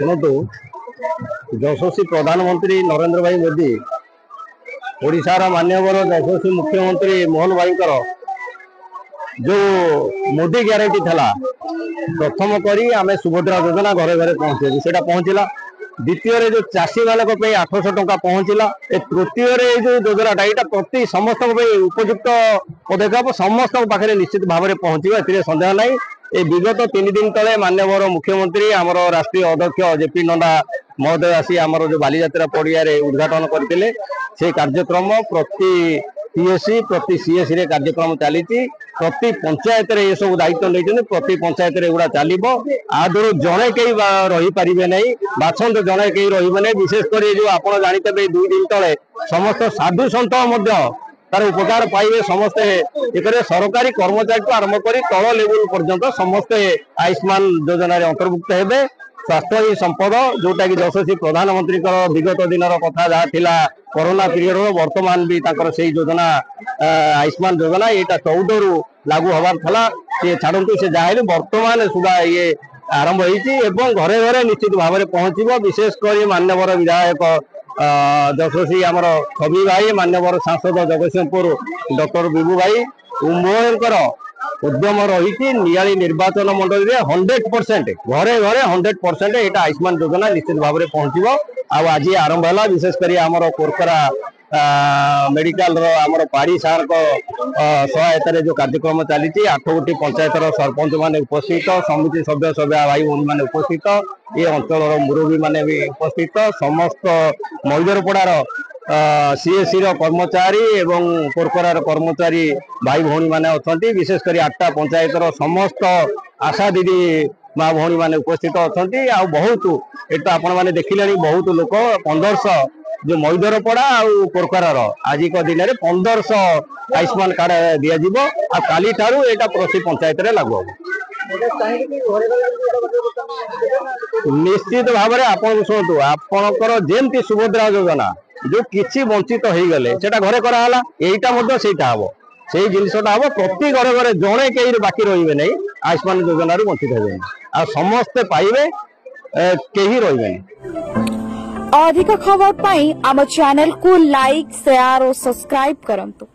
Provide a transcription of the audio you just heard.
शुणु यशस्वी प्रधानमंत्री नरेंद्र भाई मोदी ओडिशार मान्यवर यशस्वी मुख्यमंत्री मोहन भाई जो मोदी ग्यारंटी था प्रथम करी आम सुभद्रा योजना घरे घरे पहुंचे से पहुंचला। द्वितीय जो चाषी मान 800 टंका पहुंचला। तृतीय जो योजना यहाँ प्रति समस्त उपयुक्त पदक्षेप समस्त पाखे निश्चित भाव में पहुंचो ए सन्देह ना। ए विगत 3 दिन तले मान्यवर मुख्यमंत्री आमर राष्ट्रीय अध्यक्ष जेपी नड्डा महोदय आसी आमर जो बालीजात्रा पड़िया उद्घाटन करते से कार्यक्रम प्रति पीएससी प्रति सीएससी रे कार्यक्रम चली प्रति पंचायत रे ये सब दायित्व नहीं प्रति पंचायत रे एगुड़ा चलो आदर जड़े कई रही पारे नहीं बाछंत जड़े कई रही विशेषकर जो आप जानते 2 दिन तले समस्त साधु सन्त तार उपकार पाइबे समस्ते एक सरकारी कर्मचारी को आरंभ कर तल लेवल पर्यंत समस्ते आयुष्मान योजना अंतर्भुक्त हेबे। स्वास्थ्य ही संपद जोटा कि यशस्वी प्रधानमंत्री विगत दिन कथा जहाँ थिला कोरोना पीरियड वर्तमान भी से योजना आयुष्मान योजना यहाँ 14 रु लागू हबार था सी छाड़ू से जहाँ वर्तमान सुधा ये आरंभ हो घरे घरे निश्चित भाव में पहुंचो। विशेषकर मान्यवर विधायक यशस्वी आमर छवि भाई मान्यवर सांसद जगतसिंहपुर डॉक्टर बिबू भाई उभयर उद्यम रही नियाली निर्वाचन मंडल में 100% घरे घरे 100% ये आयुष्मान योजना निश्चित भाव में पहुंचो। आज आरंभ है विशेषकर आमर कोरकरा मेडिकल आमर पाड़ी सार को सहायतार जो कार्यक्रम चली 8 गोटी पंचायतर सरपंच मैंने उपस्थित समिति सभ्य सभ्या भाई भौणी मैंने उपस्थित ये अंचल मुरब्बी मैंने भी उपस्थित समस्त मैदरपड़ार सीएससी कर्मचारी एवं कोरकरार कर्मचारी भाई भौणी मैंने अच्छा विशेषकर 8टा पंचायतर समस्त आशा दीदी माँ भौणी मैंने उपस्थित अच्छा बहुत ये आपण मैंने देखिले बहुत लोक 1500 जो मैदरपड़ा आउ कोरकरार आज दिन में 1500 आयुष्मान कार्ड दिज्व काली ठारू यहाँ प्रति पंचायत रे लागू निश्चित भाव में आप शुणु आपणकर जमती सुभद्रा योजना जो किसी वंचित हो गले से घरे कराला यहीटा सेटा हम से जिनसा हम प्रति घरे घरे जड़े कई बाकी रे नहीं आयुष्मान योजना वंचित हे आ समस्ते पाइबे कहीं रे। अधिक खबर पाई आम चैनल को लाइक शेयर और सब्सक्राइब करंतु।